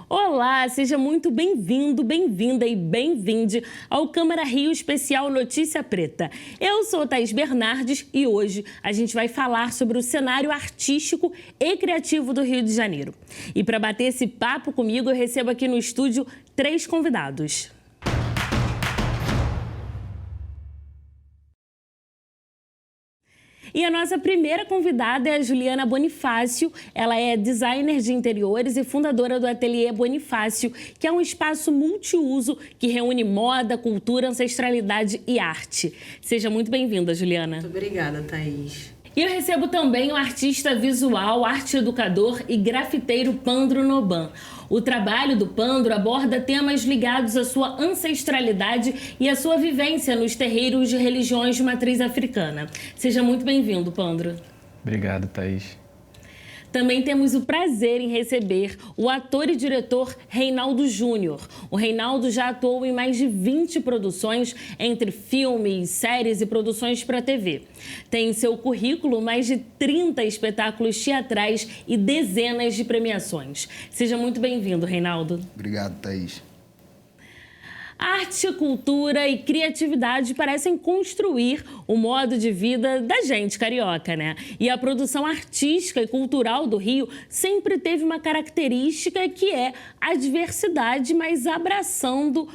Olá, seja muito bem-vindo, bem-vinda e bem-vinde ao Câmara Rio Especial Notícia Preta. Eu sou Thaís Bernardes e hoje a gente vai falar sobre o cenário artístico e criativo do Rio de Janeiro. E para bater esse papo comigo, eu recebo aqui no estúdio 3 convidados. E a nossa primeira convidada é a Juliana Bonifácio. Ela é designer de interiores e fundadora do Ateliê Bonifácio, que é um espaço multiuso que reúne moda, cultura, ancestralidade e arte. Seja muito bem-vinda, Juliana. Muito obrigada, Thaís. E eu recebo também o artista visual, arte educador e grafiteiro Pandro Noban. O trabalho do Pandro aborda temas ligados à sua ancestralidade e à sua vivência nos terreiros de religiões de matriz africana. Seja muito bem-vindo, Pandro. Obrigado, Thaís. Também temos o prazer em receber o ator e diretor Reinaldo Júnior. O Reinaldo já atuou em mais de 20 produções, entre filmes, séries e produções para TV. Tem em seu currículo mais de 30 espetáculos teatrais e dezenas de premiações. Seja muito bem-vindo, Reinaldo. Obrigado, Thaís. Arte, cultura e criatividade parecem construir o modo de vida da gente carioca, né? E a produção artística e cultural do Rio sempre teve uma característica que é a diversidade, mas abraçando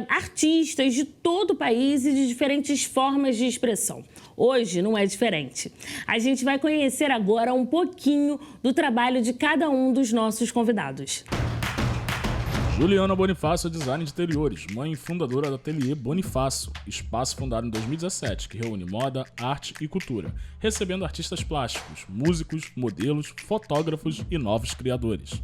artistas de todo o país e de diferentes formas de expressão. Hoje não é diferente. A gente vai conhecer agora um pouquinho do trabalho de cada um dos nossos convidados. Juliana Bonifácio é designer de interiores, mãe e fundadora do Ateliê Bonifácio, espaço fundado em 2017, que reúne moda, arte e cultura, recebendo artistas plásticos, músicos, modelos, fotógrafos e novos criadores.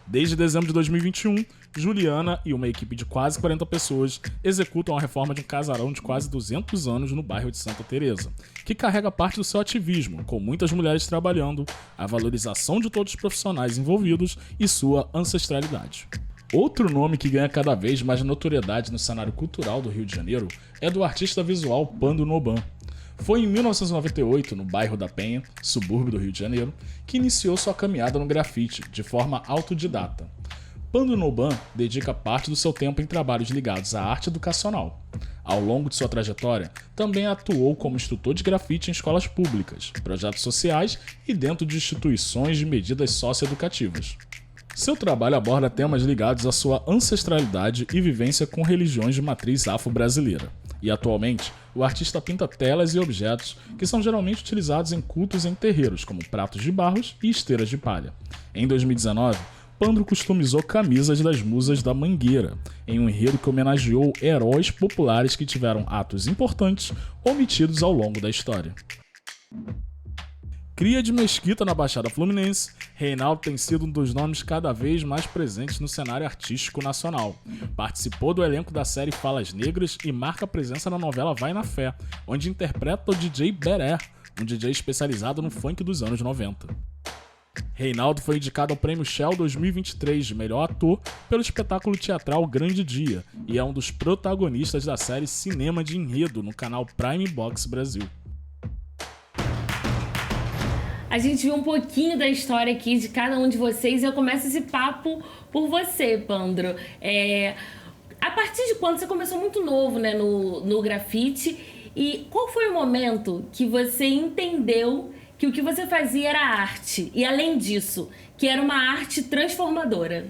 Desde dezembro de 2021, Juliana e uma equipe de quase 40 pessoas executam a reforma de um casarão de quase 200 anos no bairro de Santa Teresa, que carrega parte do seu ativismo, com muitas mulheres trabalhando, a valorização de todos os profissionais envolvidos e sua ancestralidade. Outro nome que ganha cada vez mais notoriedade no cenário cultural do Rio de Janeiro é do artista visual Pandro Noban. Foi em 1998, no bairro da Penha, subúrbio do Rio de Janeiro, que iniciou sua caminhada no grafite, de forma autodidata. Pandro Noban dedica parte do seu tempo em trabalhos ligados à arte educacional. Ao longo de sua trajetória, também atuou como instrutor de grafite em escolas públicas, projetos sociais e dentro de instituições de medidas socioeducativas. Seu trabalho aborda temas ligados à sua ancestralidade e vivência com religiões de matriz afro-brasileira. E atualmente, o artista pinta telas e objetos que são geralmente utilizados em cultos em terreiros, como pratos de barros e esteiras de palha. Em 2019, Pandro customizou camisas das Musas da Mangueira, em um enredo que homenageou heróis populares que tiveram atos importantes omitidos ao longo da história. Cria de Mesquita na Baixada Fluminense, Reinaldo tem sido um dos nomes cada vez mais presentes no cenário artístico nacional. Participou do elenco da série Falas Negras e marca presença na novela Vai na Fé, onde interpreta o DJ Beré, um DJ especializado no funk dos anos 90. Reinaldo foi indicado ao Prêmio Shell 2023 de melhor ator pelo espetáculo teatral Grande Dia e é um dos protagonistas da série Cinema de Enredo no canal Prime Box Brasil. A gente viu um pouquinho da história aqui de cada um de vocês e eu começo esse papo por você, Pandro. A partir de quando você começou muito novo, né, no grafite, e qual foi o momento que você entendeu que o que você fazia era arte e, além disso, que era uma arte transformadora?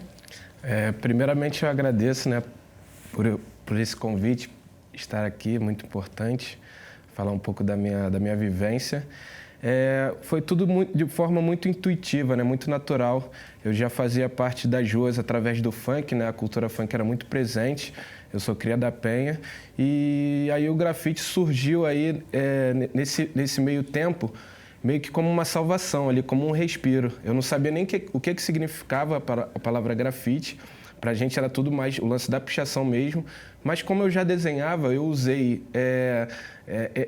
Primeiramente, eu agradeço, né, por esse convite, estar aqui, muito importante, falar um pouco da minha vivência. Foi tudo de forma muito intuitiva, né? Muito natural. Eu já fazia parte das ruas através do funk, né? A cultura funk era muito presente. Eu sou cria da Penha. E aí o grafite surgiu aí, nesse meio tempo, meio que como uma salvação, ali, como um respiro. Eu não sabia nem o que significava a palavra grafite. Para a gente era tudo mais o lance da pichação mesmo. Mas como eu já desenhava, eu usei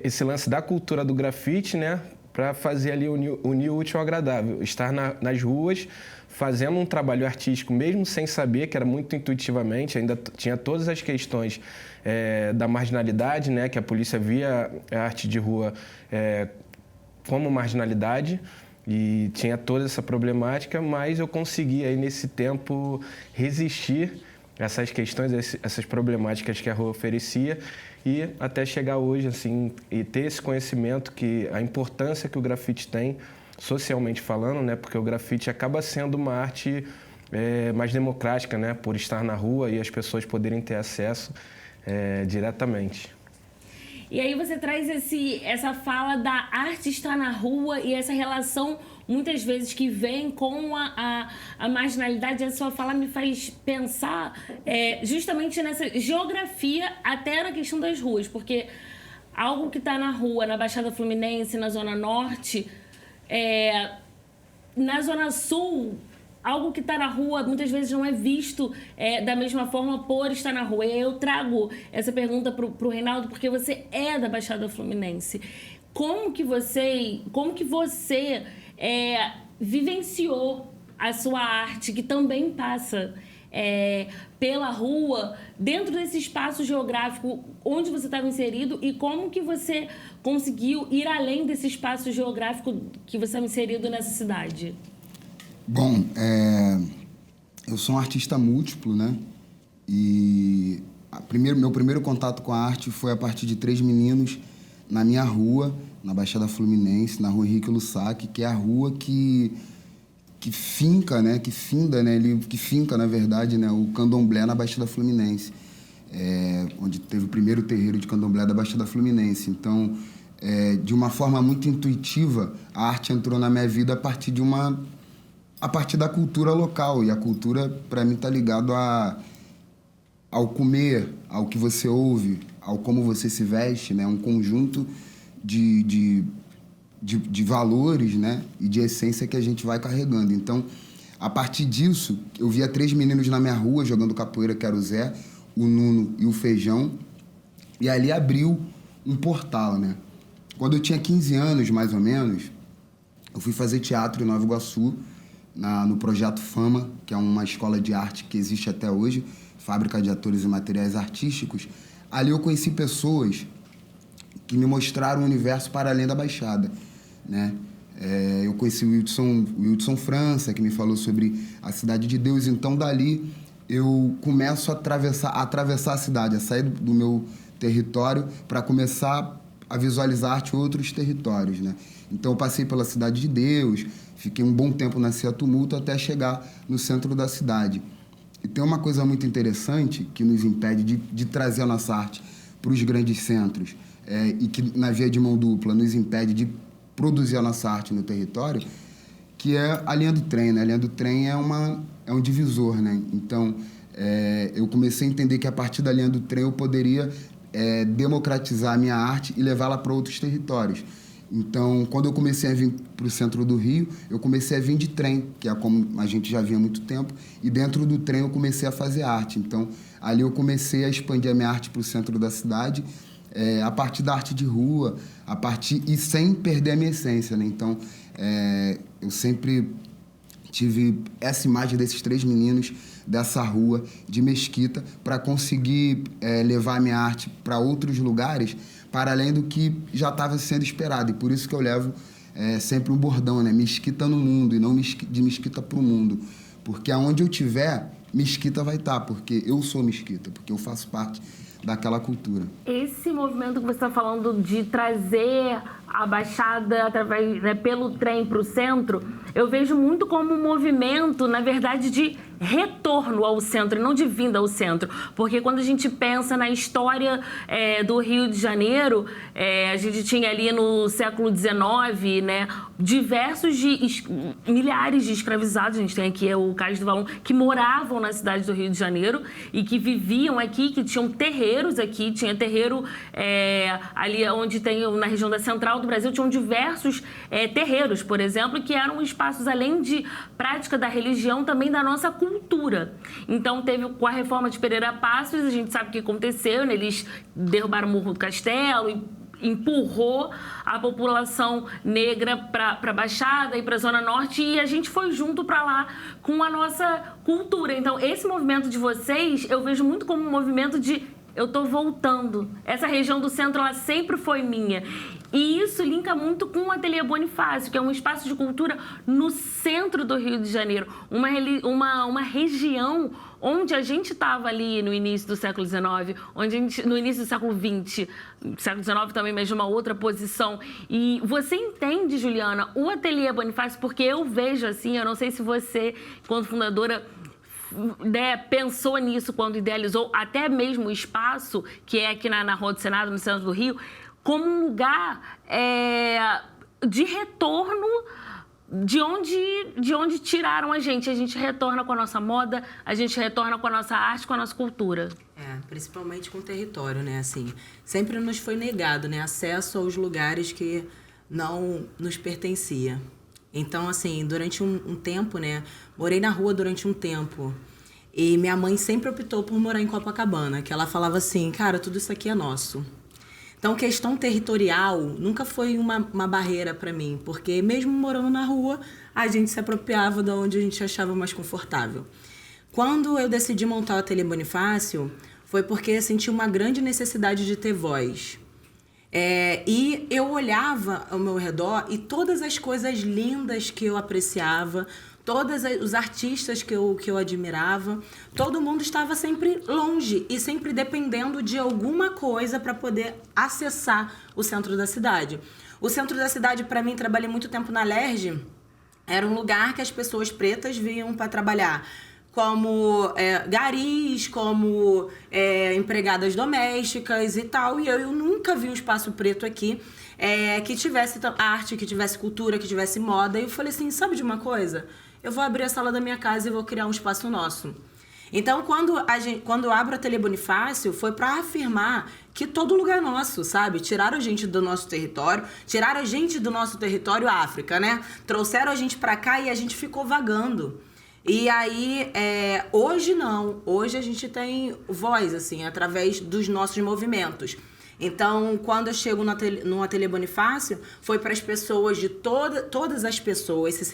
esse lance da cultura do grafite, né? Para fazer ali unir o útil ao agradável, estar nas ruas, fazendo um trabalho artístico, mesmo sem saber, que era muito intuitivamente, ainda tinha todas as questões da marginalidade, né, que a polícia via a arte de rua como marginalidade, e tinha toda essa problemática, mas eu consegui aí nesse tempo resistir a essas questões, essas problemáticas que a rua oferecia e até chegar hoje assim e ter esse conhecimento que a importância que o grafite tem socialmente falando, né? Porque o grafite acaba sendo uma arte mais democrática, né? Por estar na rua e as pessoas poderem ter acesso diretamente. E aí você traz essa fala da arte estar na rua e essa relação, muitas vezes, que vem com a marginalidade. A sua fala me faz pensar justamente nessa geografia, até na questão das ruas, porque algo que está na rua, na Baixada Fluminense, na Zona Norte, na Zona Sul, algo que está na rua muitas vezes não é visto da mesma forma por estar na rua. E aí eu trago essa pergunta para o Reinaldo, porque você é da Baixada Fluminense. Como que você vivenciou a sua arte, que também passa pela rua, dentro desse espaço geográfico onde você estava inserido, e como que você conseguiu ir além desse espaço geográfico que você estava inserido nessa cidade? Bom, eu sou um artista múltiplo, né? E meu primeiro contato com a arte foi a partir de 3 meninos na minha rua, na Baixada Fluminense, na rua Henrique Lussac, que é a rua que finca, né? Que finda, né? Que finca, na verdade, né? O candomblé na Baixada Fluminense, onde teve o primeiro terreiro de candomblé da Baixada Fluminense. Então, de uma forma muito intuitiva, a arte entrou na minha vida a partir da cultura local. E a cultura, para mim, está ligado ao comer, ao que você ouve, ao como você se veste, né? Um conjunto de valores, né? E de essência que a gente vai carregando. Então, a partir disso, eu via 3 meninos na minha rua jogando capoeira, que era o Zé, o Nuno e o Feijão. E ali abriu um portal, né? Quando eu tinha 15 anos, mais ou menos, eu fui fazer teatro em Nova Iguaçu, no Projeto Fama, que é uma escola de arte que existe até hoje, fábrica de atores e materiais artísticos. Ali eu conheci pessoas que me mostraram um universo para além da Baixada, né? Eu conheci o Wilson França, que me falou sobre a Cidade de Deus. Então, dali, eu começo a atravessar a cidade, a sair do meu território para começar a visualizar arte em outros territórios, né? Então, eu passei pela Cidade de Deus, fiquei um bom tempo na Cia Tumulto até chegar no centro da cidade. E tem uma coisa muito interessante que nos impede de trazer a nossa arte para os grandes centros, e que, na via de mão dupla, nos impede de produzir a nossa arte no território, que é a linha do trem, né? A linha do trem é um divisor, né? Então, eu comecei a entender que, a partir da linha do trem, eu poderia democratizar a minha arte e levá-la para outros territórios. Então, quando eu comecei a vir para o centro do Rio, eu comecei a vir de trem, que é como a gente já vinha há muito tempo, e dentro do trem eu comecei a fazer arte. Então, ali eu comecei a expandir a minha arte para o centro da cidade, a partir da arte de rua, e sem perder a minha essência, né? Então, eu sempre tive essa imagem desses 3 meninos dessa rua de Mesquita para conseguir levar a minha arte para outros lugares, para além do que já estava sendo esperado. E por isso que eu levo sempre um bordão, né? Mesquita no mundo, e não de Mesquita para o mundo. Porque aonde eu estiver, Mesquita vai estar, porque eu sou Mesquita, porque eu faço parte daquela cultura. Esse movimento que você está falando de trazer a Baixada através, né, pelo trem para o centro, eu vejo muito como um movimento, na verdade, de retorno ao centro, e não de vinda ao centro. Porque quando a gente pensa na história do Rio de Janeiro, a gente tinha ali no século XIX, né, milhares de escravizados, a gente tem aqui o Cais do Valão, que moravam na cidade do Rio de Janeiro e que viviam aqui, que tinham terreiros aqui, tinha terreiro ali onde tem, na região da Central do Brasil, tinham diversos terreiros, por exemplo, que eram espaços, além de prática da religião, também da nossa cultura. Então, teve com a reforma de Pereira Passos, a gente sabe o que aconteceu, né? Eles derrubaram o Morro do Castelo e empurrou a população negra para a Baixada e para a Zona Norte, e a gente foi junto para lá com a nossa cultura. Então, esse movimento de vocês, eu vejo muito como um movimento de eu tô voltando. Essa região do centro, ela sempre foi minha. E isso linka muito com o Ateliê Bonifácio, que é um espaço de cultura no centro do Rio de Janeiro. Uma região onde a gente estava ali no início do século XIX, no início do século XX, século XIX também, mas de uma outra posição. E você entende, Juliana, o Ateliê Bonifácio, porque eu vejo assim, eu não sei se você, quando fundadora, pensou nisso quando idealizou até mesmo o espaço, que é aqui na Rua do Senado, no centro do Rio, como um lugar de retorno de onde tiraram a gente. A gente retorna com a nossa moda, a gente retorna com a nossa arte, com a nossa cultura. Principalmente com o território, né? Assim, sempre nos foi negado, né? Acesso aos lugares que não nos pertencia. Então, assim, durante um tempo, né? Morei na rua durante um tempo. E minha mãe sempre optou por morar em Copacabana, que ela falava assim, cara, tudo isso aqui é nosso. Então, questão territorial nunca foi uma barreira para mim, porque mesmo morando na rua, a gente se apropriava de onde a gente achava mais confortável. Quando eu decidi montar o Ateliê Bonifácio, foi porque eu senti uma grande necessidade de ter voz. E eu olhava ao meu redor e todas as coisas lindas que eu apreciava, todos os artistas que eu admirava, todo mundo estava sempre longe e sempre dependendo de alguma coisa para poder acessar o centro da cidade. O centro da cidade, para mim, trabalhei muito tempo na LERJ, era um lugar que as pessoas pretas vinham para trabalhar, como garis, como empregadas domésticas e tal. E eu nunca vi um espaço preto aqui que tivesse arte, que tivesse cultura, que tivesse moda. E eu falei assim, sabe de uma coisa? Eu vou abrir a sala da minha casa e vou criar um espaço nosso. Então, quando eu abro a Ateliê Bonifácio, foi para afirmar que todo lugar é nosso, sabe? Tiraram a gente do nosso território, tiraram a gente do nosso território África, né? Trouxeram a gente para cá e a gente ficou vagando. E aí, hoje não. Hoje a gente tem voz, assim, através dos nossos movimentos. Então, quando eu chego no Ateliê Bonifácio, foi para as pessoas todas as pessoas se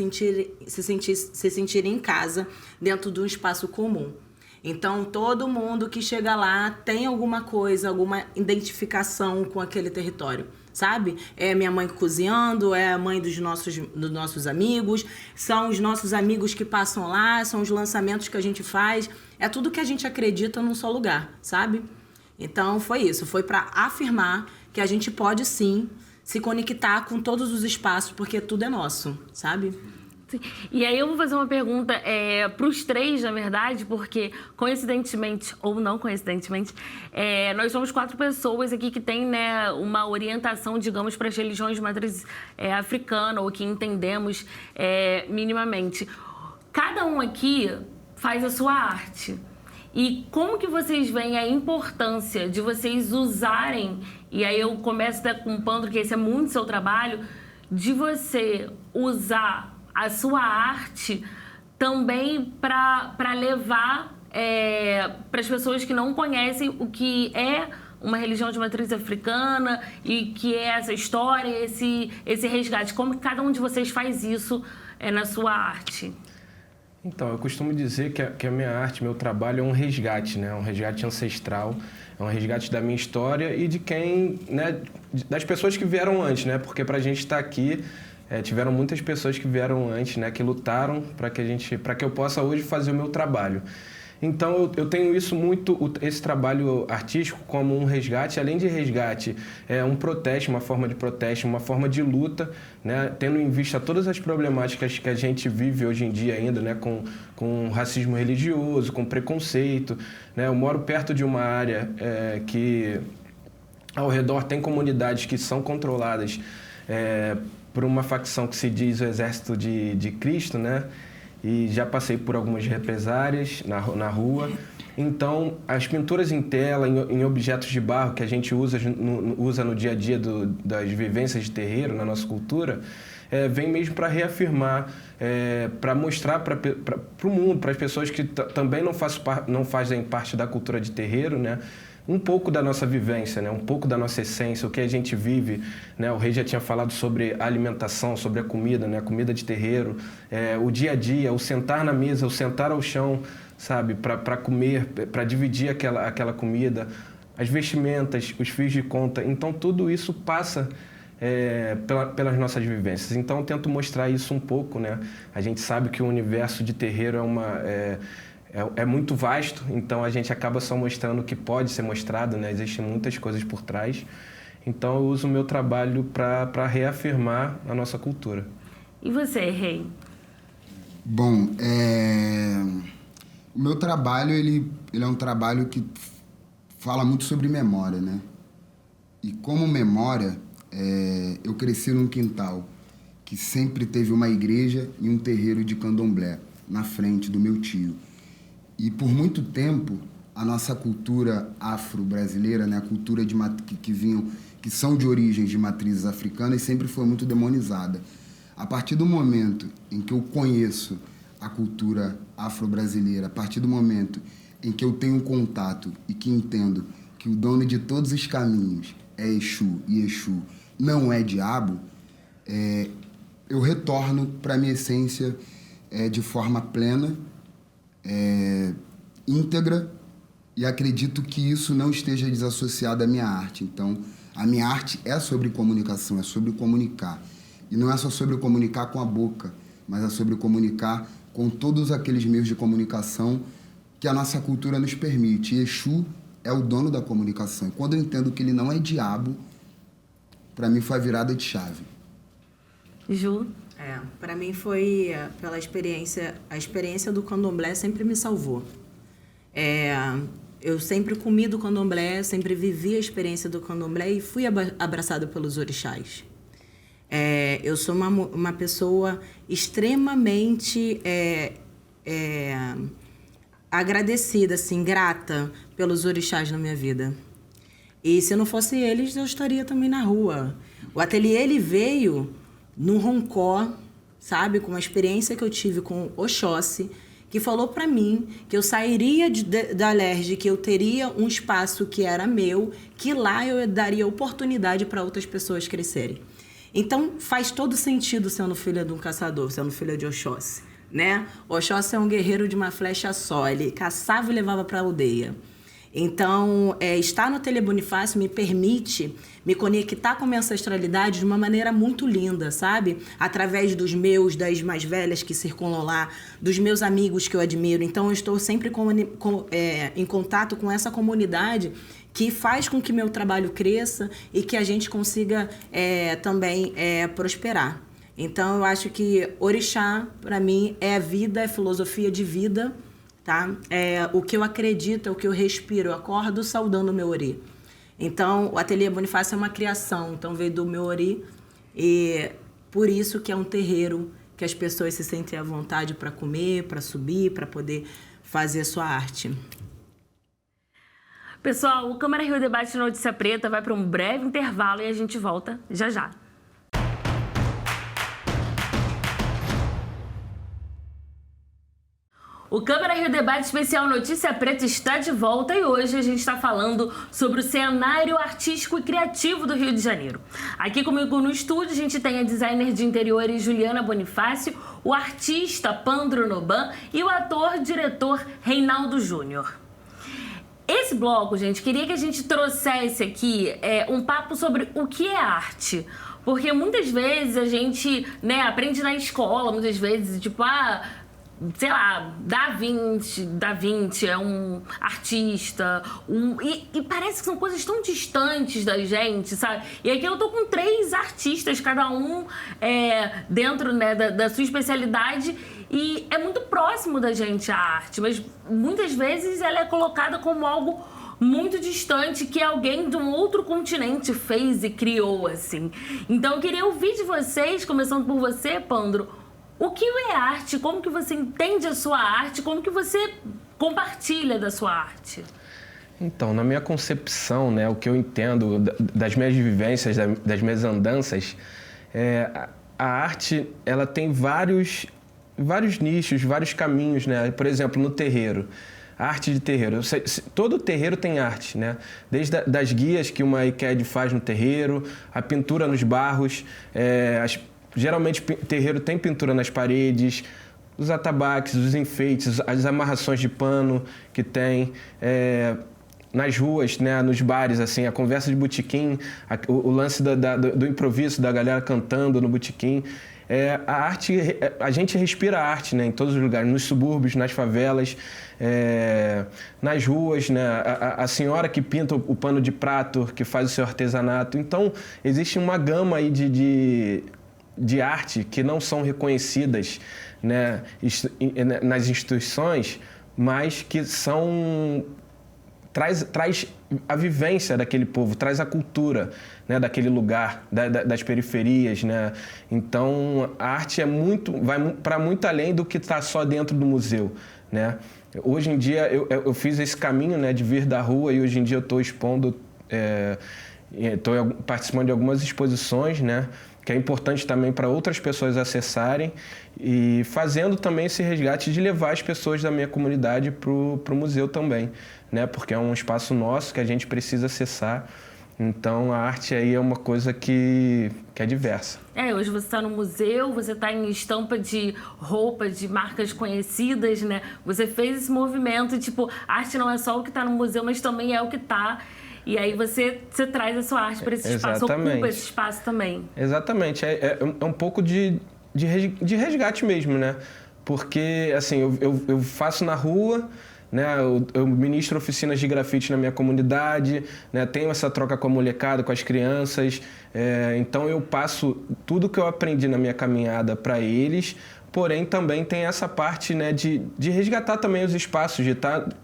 sentirem em casa dentro de um espaço comum. Então, todo mundo que chega lá tem alguma coisa, alguma identificação com aquele território, sabe? É minha mãe cozinhando, é a mãe dos nossos amigos, são os nossos amigos que passam lá, são os lançamentos que a gente faz, é tudo que a gente acredita num só lugar, sabe? Então, foi isso, foi para afirmar que a gente pode, sim, se conectar com todos os espaços, porque tudo é nosso, sabe? Sim. E aí eu vou fazer uma pergunta para os três, na verdade, porque, coincidentemente ou não coincidentemente, nós somos 4 pessoas aqui que têm, né, uma orientação, digamos, para as religiões de matriz africana, ou que entendemos minimamente. Cada um aqui faz a sua arte. E como que vocês veem a importância de vocês usarem, e aí eu começo com o Pandro, que esse é muito seu trabalho, de você usar a sua arte também para levar para as pessoas que não conhecem o que é uma religião de matriz africana e que é essa história, esse resgate. Como que cada um de vocês faz isso na sua arte? Então, eu costumo dizer que a minha arte, meu trabalho é um resgate, né? Um resgate ancestral, é um resgate da minha história e de quem, né? Das pessoas que vieram antes, né? Porque pra gente estar aqui, tiveram muitas pessoas que vieram antes, né? Que lutaram para que eu possa hoje fazer o meu trabalho. Então, eu tenho isso esse trabalho artístico como um resgate, além de resgate, um protesto, uma forma de protesto, uma forma de luta, né? Tendo em vista todas as problemáticas que a gente vive hoje em dia ainda, né? Com racismo religioso, com preconceito, né? Eu moro perto de uma área que ao redor tem comunidades que são controladas por uma facção que se diz o Exército de Cristo, né? E já passei por algumas represárias na rua. Então, as pinturas em tela, em objetos de barro que a gente usa no dia a dia das vivências de terreiro, na nossa cultura, vem mesmo para reafirmar, para mostrar para o mundo, para as pessoas que também não fazem parte da cultura de terreiro, né? Um pouco da nossa vivência, né? Um pouco da nossa essência, o que a gente vive, né? O Rei já tinha falado sobre a alimentação, sobre a comida, né? A comida de terreiro, o dia a dia, o sentar na mesa, o sentar ao chão, sabe? Para comer, para dividir aquela comida, as vestimentas, os fios de conta. Então, tudo isso passa pelas nossas vivências. Então, eu tento mostrar isso um pouco, né? A gente sabe que o universo de terreiro é muito vasto, então a gente acaba só mostrando o que pode ser mostrado, né? Existem muitas coisas por trás. Então, eu uso o meu trabalho para reafirmar a nossa cultura. E você, Rei? Bom, o meu trabalho, ele é um trabalho que fala muito sobre memória, né? E como memória, eu cresci num quintal que sempre teve uma igreja e um terreiro de candomblé na frente do meu tio. E por muito tempo, a nossa cultura afro-brasileira, né, a cultura que são de origens de matrizes africanas, sempre foi muito demonizada. A partir do momento em que eu conheço a cultura afro-brasileira, a partir do momento em que eu tenho contato e que entendo que o dono de todos os caminhos é Exu e Exu não é diabo, eu retorno para a minha essência de forma plena, íntegra, e acredito que isso não esteja desassociado à minha arte. Então, a minha arte é sobre comunicação, é sobre comunicar. E não é só sobre comunicar com a boca, mas é sobre comunicar com todos aqueles meios de comunicação que a nossa cultura nos permite. E Exu é o dono da comunicação. E quando eu entendo que ele não é diabo, para mim foi a virada de chave. Ju? Para mim foi pela experiência, a experiência do candomblé sempre me salvou. Eu sempre comi do candomblé, sempre vivi a experiência do candomblé e fui abraçada pelos orixás. Eu sou uma pessoa extremamente agradecida, assim, grata pelos orixás na minha vida. E se não fosse eles, eu estaria também na rua. O ateliê, ele veio num roncó, sabe? Com uma experiência que eu tive com Oxóssi, que falou para mim que eu sairia da Alerj, que eu teria um espaço que era meu, que lá eu daria oportunidade para outras pessoas crescerem. Então, faz todo sentido sendo filha de um caçador, sendo filha de Oxóssi, né? Oxóssi é um guerreiro de uma flecha só, ele caçava e levava para a aldeia. Então, estar no Ateliê Bonifácio me permite me conectar com a minha ancestralidade de uma maneira muito linda, sabe? Através das mais velhas que circulam lá, dos meus amigos que eu admiro. Então, eu estou sempre em contato com essa comunidade que faz com que meu trabalho cresça e que a gente consiga também prosperar. Então, eu acho que orixá, para mim, é vida, é filosofia de vida, tá? O que eu acredito, é o que eu respiro. Eu acordo saudando o meu ori. Então, o Ateliê Bonifácio é uma criação. Então, veio do meu ori. E por isso que é um terreiro que as pessoas se sentem à vontade para comer, para subir, para poder fazer a sua arte. Pessoal, o Câmara Rio Debate Notícia Preta vai para um breve intervalo e a gente volta já já. O Câmara Rio Debate Especial Notícia Preta está de volta e hoje a gente está falando sobre o cenário artístico e criativo do Rio de Janeiro. Aqui comigo no estúdio a gente tem a designer de interiores Juliana Bonifácio, o artista Pandro Noban e o ator-diretor Reinaldo Júnior. Esse bloco, gente, queria que a gente trouxesse aqui um papo sobre o que é arte. Porque muitas vezes a gente aprende na escola, muitas vezes, tipo, sei lá, Da Vinci é um artista, e parece que são coisas tão distantes da gente, sabe? E aqui eu tô com 3 artistas, cada um dentro da sua especialidade, e é muito próximo da gente a arte, mas muitas vezes ela é colocada como algo muito distante que alguém de um outro continente fez e criou, assim. Então eu queria ouvir de vocês, começando por você, Pandro, o que é arte? Como que você entende a sua arte? Como que você compartilha da sua arte? Então, na minha concepção, né, o que eu entendo das minhas vivências, das minhas andanças, a arte, ela tem vários nichos, vários caminhos, né? Por exemplo, no terreiro. A arte de terreiro. Todo terreiro tem arte, né? Desde das guias que uma IKED faz no terreiro, a pintura nos barros, geralmente terreiro tem pintura nas paredes, os atabaques, os enfeites, as amarrações de pano que tem, nas ruas, né, nos bares, assim, a conversa de botequim, o lance do improviso, da galera cantando no botequim. A arte, a gente respira a arte, né, em todos os lugares, nos subúrbios, nas favelas, nas ruas, né, a senhora que pinta o pano de prato, que faz o seu artesanato. Então, existe uma gama aí de arte que não são reconhecidas, né, nas instituições, mas que traz a vivência daquele povo, traz a cultura, né, daquele lugar, das periferias, né? Então, a arte vai para muito além do que está só dentro do museu, né? Hoje em dia, eu fiz esse caminho, né, de vir da rua, e hoje em dia eu estou expondo, estou participando de algumas exposições, né, que é importante também para outras pessoas acessarem, e fazendo também esse resgate de levar as pessoas da minha comunidade para o museu também, né? Porque é um espaço nosso que a gente precisa acessar. Então, a arte aí é uma coisa que é diversa. Hoje você está no museu, você está em estampa de roupa de marcas conhecidas, né? Você fez esse movimento, tipo, a arte não é só o que está no museu, mas também é o que está. E aí você traz a sua arte para esse espaço, ocupa esse espaço também. Exatamente. É um pouco de resgate mesmo, né? Porque, assim, eu faço na rua, né? Eu ministro oficinas de grafite na minha comunidade, né? Tenho essa troca com a molecada, com as crianças. Então, eu passo tudo que eu aprendi na minha caminhada para eles. Porém, também tem essa parte, né, de resgatar também os espaços,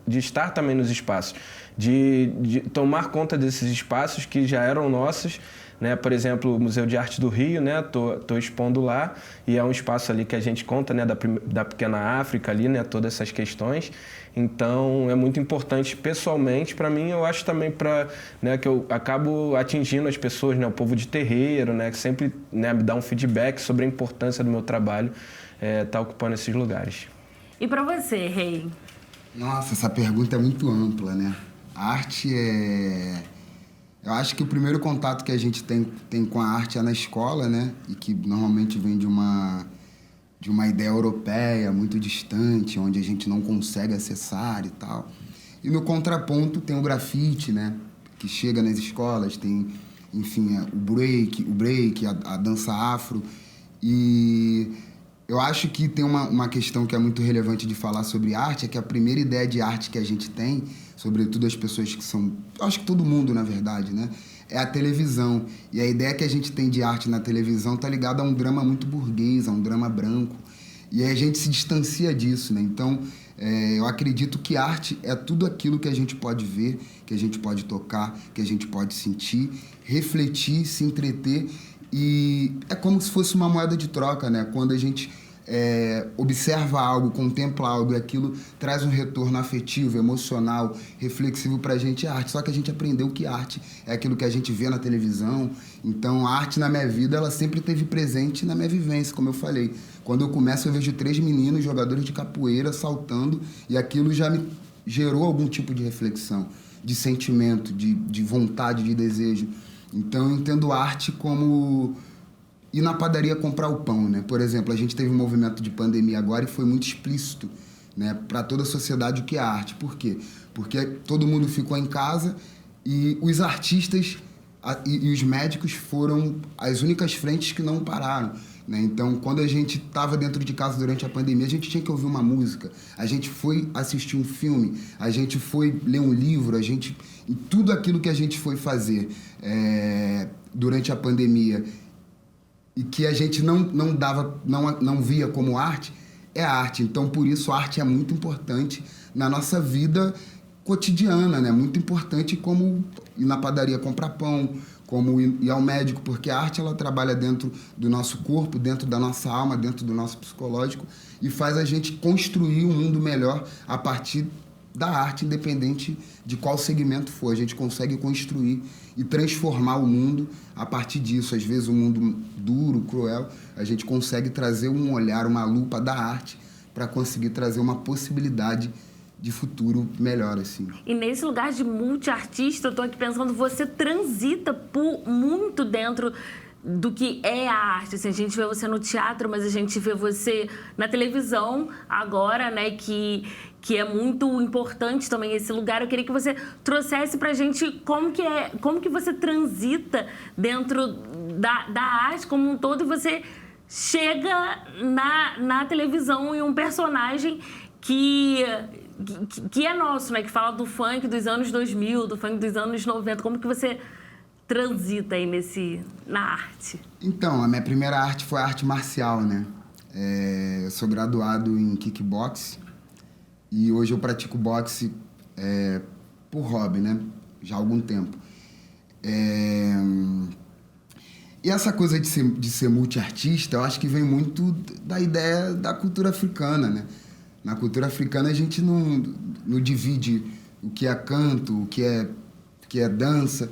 de estar também nos espaços, de tomar conta desses espaços que já eram nossos, né? Por exemplo, o Museu de Arte do Rio, né? Tô expondo lá, e é um espaço ali que a gente conta, né, da pequena África ali, né, todas essas questões. Então, é muito importante pessoalmente para mim, eu acho também né, que eu acabo atingindo as pessoas, né, o povo de terreiro, né, que sempre, né, me dá um feedback sobre a importância do meu trabalho tá ocupando esses lugares. E para você, Rei? Nossa, essa pergunta é muito ampla, né? A arte Eu acho que o primeiro contato que a gente tem com a arte é na escola, né? E que normalmente vem de uma ideia europeia muito distante, onde a gente não consegue acessar e tal. E no contraponto tem o grafite, né? Que chega nas escolas, tem, enfim, o break, a dança afro. E eu acho que tem uma questão que é muito relevante de falar sobre arte, é que a primeira ideia de arte que a gente tem, sobretudo as pessoas que são... Acho que todo mundo, na verdade, né? É a televisão. E a ideia que a gente tem de arte na televisão tá ligada a um drama muito burguês, a um drama branco. E aí a gente se distancia disso, né? Então, eu acredito que arte é tudo aquilo que a gente pode ver, que a gente pode tocar, que a gente pode sentir, refletir, se entreter. E é como se fosse uma moeda de troca, né? Quando a gente observa algo, contempla algo e aquilo traz um retorno afetivo, emocional, reflexivo pra gente, é arte. Só que a gente aprendeu que arte é aquilo que a gente vê na televisão. Então, a arte na minha vida, ela sempre esteve presente na minha vivência, como eu falei. Quando eu começo, eu vejo 3 meninos, jogadores de capoeira, saltando, e aquilo já me gerou algum tipo de reflexão, de sentimento, de vontade, de desejo. Então, eu entendo arte como ir na padaria comprar o pão, né? Por exemplo, a gente teve um movimento de pandemia agora e foi muito explícito, né, para toda a sociedade o que é arte. Por quê? Porque todo mundo ficou em casa e os artistas e os médicos foram as únicas frentes que não pararam, né? Então, quando a gente estava dentro de casa durante a pandemia, a gente tinha que ouvir uma música, a gente foi assistir um filme, a gente foi ler um livro, e tudo aquilo que a gente foi fazer durante a pandemia e que a gente não via como arte, é arte. Então, por isso, a arte é muito importante na nossa vida cotidiana, né? Muito importante como ir na padaria comprar pão, como ir ao médico, porque a arte, ela trabalha dentro do nosso corpo, dentro da nossa alma, dentro do nosso psicológico, e faz a gente construir um mundo melhor a partir da arte, independente de qual segmento for. A gente consegue construir e transformar o mundo a partir disso. Às vezes, um mundo duro, cruel, a gente consegue trazer um olhar, uma lupa da arte para conseguir trazer uma possibilidade de futuro melhor, assim. E nesse lugar de multiartista, eu tô aqui pensando, você transita muito dentro do que é a arte. Assim, a gente vê você no teatro, mas a gente vê você na televisão agora, né? Que que é muito importante também esse lugar. Eu queria que você trouxesse pra gente como que você transita dentro da arte como um todo e você chega na televisão em um personagem que é nosso, né? Que fala do funk dos anos 2000, do funk dos anos 90. Como que você transita aí na arte? Então, a minha primeira arte foi a arte marcial, né? Eu sou graduado em kickbox e hoje eu pratico boxe por hobby, né? Já há algum tempo. E essa coisa de ser multiartista, eu acho que vem muito da ideia da cultura africana, né? Na cultura africana a gente não divide o que é canto, o que é dança.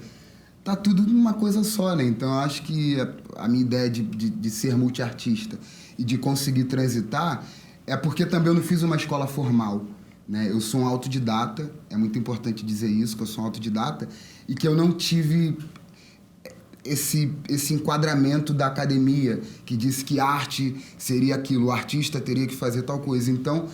Tá tudo numa coisa só, né? Então eu acho que a minha ideia de ser multiartista e de conseguir transitar é porque também eu não fiz uma escola formal, né? Eu sou um autodidata, é muito importante dizer isso, que eu sou um autodidata, e que eu não tive esse enquadramento da academia, que disse que arte seria aquilo, o artista teria que fazer tal coisa. Então,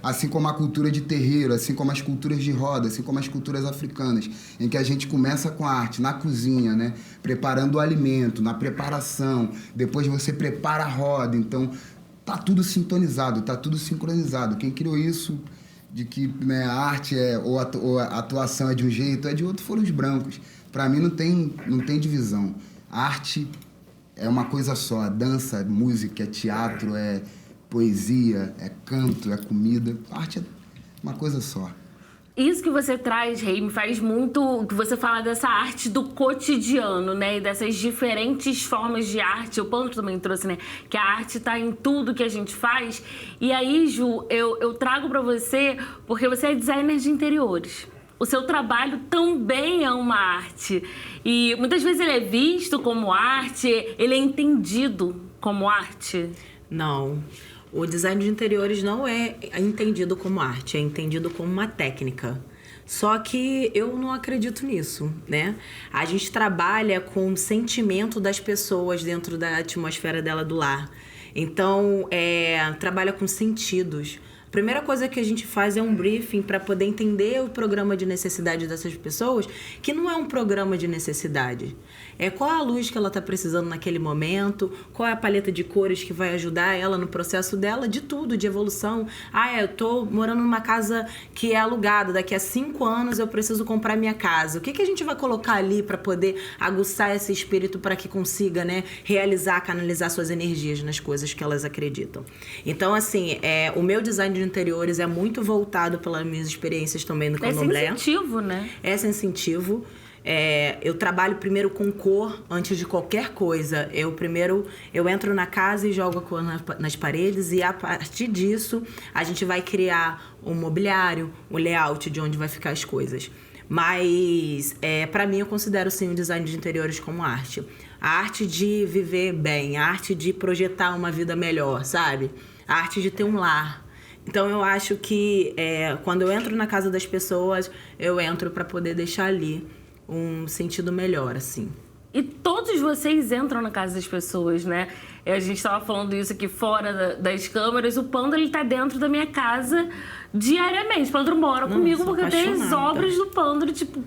assim como a cultura de terreiro, assim como as culturas de roda, assim como as culturas africanas, em que a gente começa com a arte na cozinha, né? Preparando o alimento, na preparação, depois você prepara a roda. Então, tá tudo sintonizado, tá tudo sincronizado. Quem criou isso de que, né, a arte ou a atuação é de um jeito, é de outro, foram os brancos. Para mim não tem divisão. A arte é uma coisa só. Dança, é música, é teatro, é poesia, é canto, é comida. A arte é uma coisa só. Isso que você traz, Rei, me faz muito... que você fala dessa arte do cotidiano, né? E dessas diferentes formas de arte. O Pandro também trouxe, né? Que a arte tá em tudo que a gente faz. E aí, Ju, eu trago para você porque você é designer de interiores. O seu trabalho também é uma arte. E muitas vezes ele é visto como arte, ele é entendido como arte? Não. O design de interiores não é entendido como arte, é entendido como uma técnica. Só que eu não acredito nisso, né? A gente trabalha com o sentimento das pessoas dentro da atmosfera dela do lar. Então, trabalha com sentidos. A primeira coisa que a gente faz é um briefing para poder entender o programa de necessidade dessas pessoas, que não é um programa de necessidade. É qual a luz que ela está precisando naquele momento, qual é a paleta de cores que vai ajudar ela no processo dela, de tudo, de evolução. Eu estou morando numa casa que é alugada, daqui a 5 anos eu preciso comprar minha casa. O que a gente vai colocar ali para poder aguçar esse espírito para que consiga, né, realizar, canalizar suas energias nas coisas que elas acreditam? Então, assim, o meu design de interiores é muito voltado pelas minhas experiências também no Candomblé. É sensitivo, né? É sensitivo. Eu trabalho primeiro com cor antes de qualquer coisa. Eu entro na casa e jogo a cor nas paredes e a partir disso a gente vai criar um mobiliário, um layout de onde vai ficar as coisas. Mas para mim eu considero sim o design de interiores como arte. A arte de viver bem, a arte de projetar uma vida melhor, sabe? A arte de ter um lar. Então eu acho que quando eu entro na casa das pessoas, eu entro para poder deixar ali um sentido melhor, assim. E todos vocês entram na casa das pessoas, né? A gente estava falando isso aqui fora das câmeras. O Pandro, ele tá dentro da minha casa diariamente. O Pandro mora comigo porque eu tenho as obras do Pandro, tipo,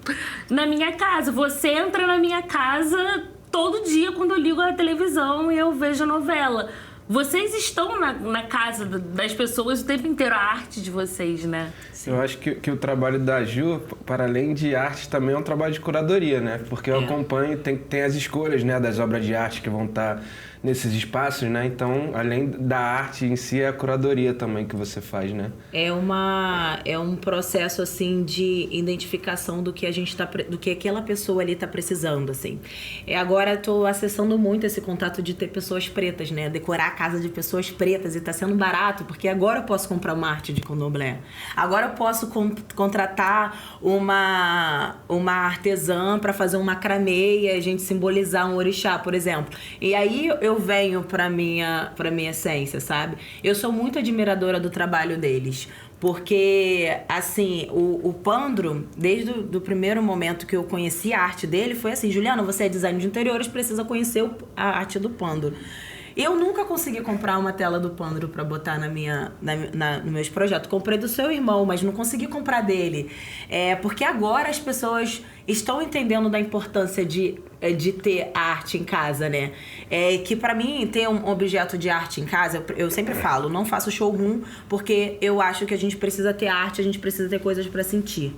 na minha casa. Você entra na minha casa todo dia quando eu ligo a televisão e eu vejo a novela. Vocês estão na casa das pessoas o tempo inteiro, a arte de vocês, né? Sim. Eu acho que o trabalho da Ju, para além de arte, também é um trabalho de curadoria, né? Porque eu acompanho, tem as escolhas, né, das obras de arte que vão estar nesses espaços, né? Então, além da arte em si, é a curadoria também que você faz, né? É um processo, assim, de identificação do que do que aquela pessoa ali tá precisando, assim. Agora eu tô acessando muito esse contato de ter pessoas pretas, né? Decorar a casa de pessoas pretas e tá sendo barato, porque agora eu posso comprar uma arte de candomblé. Agora eu posso contratar uma artesã para fazer um macramê e a gente simbolizar um orixá, por exemplo. E aí eu venho pra minha essência, sabe? Eu sou muito admiradora do trabalho deles. Porque, assim, o Pandro, desde o primeiro momento que eu conheci a arte dele, foi assim: Juliana, você é designer de interiores, precisa conhecer a arte do Pandro. Eu nunca consegui comprar uma tela do Pandro para botar nos meus projetos. Comprei do seu irmão, mas não consegui comprar dele. Porque agora as pessoas estão entendendo da importância de ter arte em casa, né? Que pra mim, ter um objeto de arte em casa, eu sempre falo, não faço showroom, porque eu acho que a gente precisa ter arte, a gente precisa ter coisas pra sentir.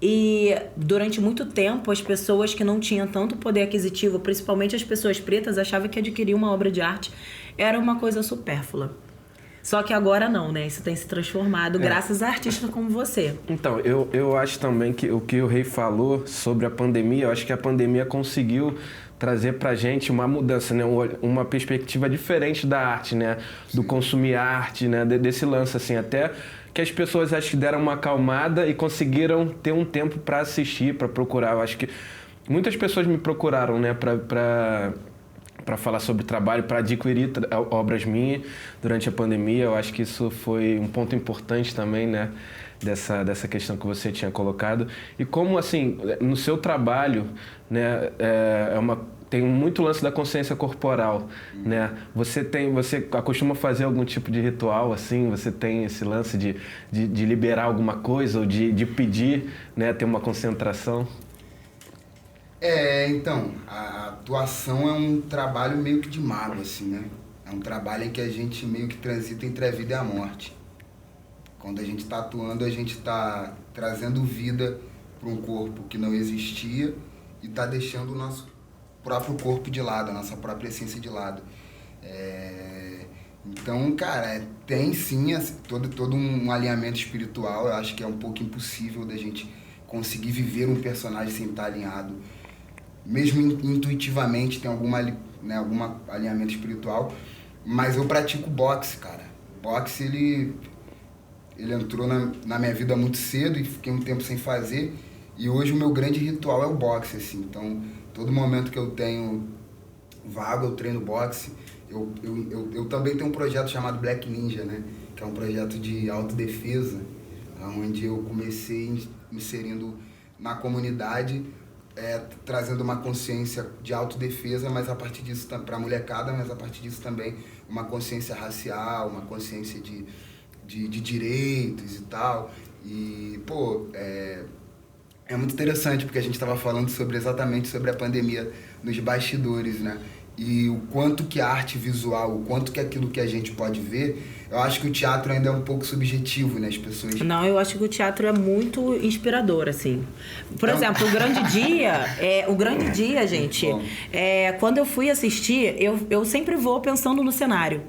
E durante muito tempo, as pessoas que não tinham tanto poder aquisitivo, principalmente as pessoas pretas, achavam que adquirir uma obra de arte era uma coisa supérflua. Só que agora não, né? Isso tem se transformado graças a artistas como você. Então, eu acho também que o que o Rei falou sobre a pandemia, eu acho que a pandemia conseguiu trazer pra gente uma mudança, né? Uma perspectiva diferente da arte, né? Do consumir arte, né? Desse lance, assim, até que as pessoas acho que deram uma acalmada e conseguiram ter um tempo para assistir, para procurar. Eu acho que muitas pessoas me procuraram, né? Para falar sobre trabalho, para adquirir obras minhas durante a pandemia. Eu acho que isso foi um ponto importante também, né? Dessa questão que você tinha colocado. E como, assim, no seu trabalho, né? Tem muito lance da consciência corporal, né? Você acostuma fazer algum tipo de ritual, assim? Você tem esse lance de liberar alguma coisa ou de pedir, né? Ter uma concentração? Então, a atuação é um trabalho meio que de mago, assim, né? É um trabalho em que a gente meio que transita entre a vida e a morte. Quando a gente está atuando, a gente está trazendo vida para um corpo que não existia e está deixando o nosso próprio corpo de lado, a nossa própria essência de lado. Então, cara, tem sim todo um alinhamento espiritual. Eu acho que é um pouco impossível da gente conseguir viver um personagem sem estar alinhado. Mesmo intuitivamente tem algum alinhamento espiritual, mas eu pratico boxe, cara. Boxe, ele entrou na minha vida muito cedo e fiquei um tempo sem fazer, e hoje o meu grande ritual é o boxe, assim. Então, todo momento que eu tenho vago, eu treino boxe. Eu também tenho um projeto chamado Black Ninja, né? Que é um projeto de autodefesa, onde eu comecei me inserindo na comunidade, trazendo uma consciência de autodefesa, mas a partir disso, para a molecada, mas a partir disso também uma consciência racial, uma consciência de direitos e tal. E, é muito interessante, porque a gente estava falando exatamente sobre a pandemia nos bastidores, né? E o quanto que a arte visual, o quanto que aquilo que a gente pode ver, eu acho que o teatro ainda é um pouco subjetivo, né? As pessoas... Não, eu acho que o teatro é muito inspirador, assim. Por exemplo, o Grande Dia, gente, quando eu fui assistir, eu sempre vou pensando no cenário.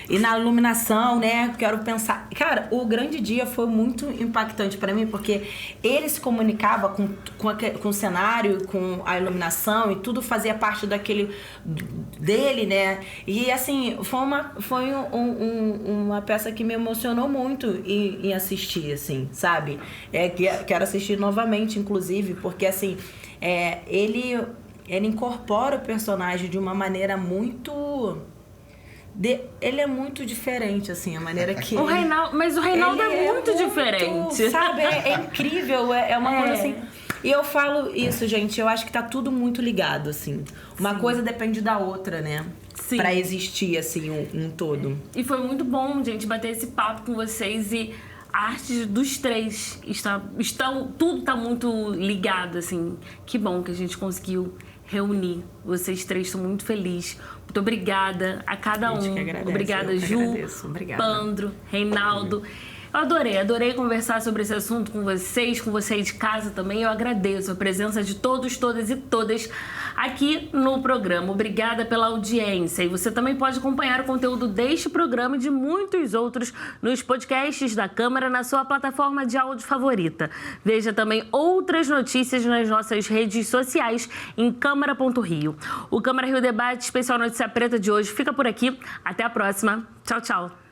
E na iluminação, né? Quero pensar... Cara, o Grande Dia foi muito impactante pra mim, porque ele se comunicava com o cenário, com a iluminação, e tudo fazia parte dele, né? E, assim, foi uma peça que me emocionou muito em assistir, assim, sabe? Quero assistir novamente, inclusive, porque, assim, ele incorpora o personagem de uma maneira muito... Ele é muito diferente, assim, a maneira que... Mas o Reinaldo é muito diferente. Sabe? É incrível, é uma coisa assim... E eu falo isso, gente, eu acho que tá tudo muito ligado, assim. Uma coisa depende da outra, né? Sim. Pra existir, assim, um todo. E foi muito bom, gente, bater esse papo com vocês e... A arte dos três tudo tá muito ligado, assim. Que bom que a gente conseguiu reunir. Vocês três, estou muito feliz. Muito obrigada a cada um. Obrigada, Ju, Pandro, Reinaldo. Eu adorei conversar sobre esse assunto com você de casa também. Eu agradeço a presença de todos, todas e todas aqui no programa. Obrigada pela audiência. E você também pode acompanhar o conteúdo deste programa e de muitos outros nos podcasts da Câmara na sua plataforma de áudio favorita. Veja também outras notícias nas nossas redes sociais em câmara.rio. O Câmara Rio Debate Especial Notícia Preta de hoje fica por aqui. Até a próxima. Tchau, tchau.